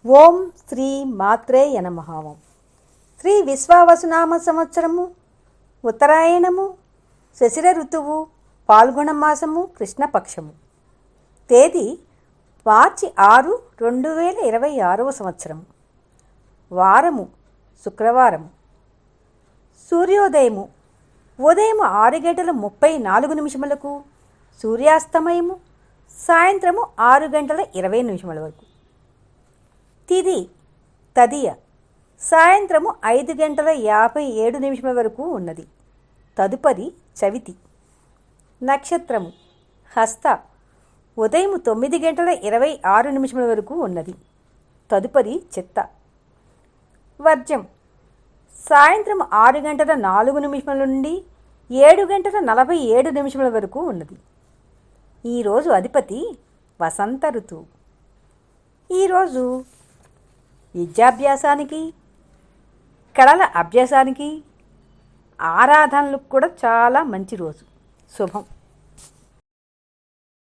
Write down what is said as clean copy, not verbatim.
ఓం శ్రీ మాత్రే నమః. శ్రీ విశ్వావసునామ సంవత్సరము, ఉత్తరాయణము, శశిర ఋతువు, పాల్గొన మాసము, కృష్ణపక్షము. తేదీ మార్చి 6, 2026 సంవత్సరము. వారము శుక్రవారము. సూర్యోదయము ఉదయం 6:34 సూర్యాస్తమయము సాయంత్రము 6:20 వరకు. తిథి తదియ సాయంత్రము 5:57 వరకు ఉన్నది. తదుపరి చవితి. నక్షత్రము హస్త ఉదయం 9:26 వరకు ఉన్నది. తదుపరి చిత్త. వర్జం సాయంత్రం 6:04 నుండి 7:47 వరకు ఉన్నది. ఈరోజు అధిపతి వసంత ఋతువు. ఈరోజు విద్యాభ్యాసానికి, కళల అభ్యాసానికి, ఆరాధనలకు కూడా చాలా మంచి రోజు. శుభం.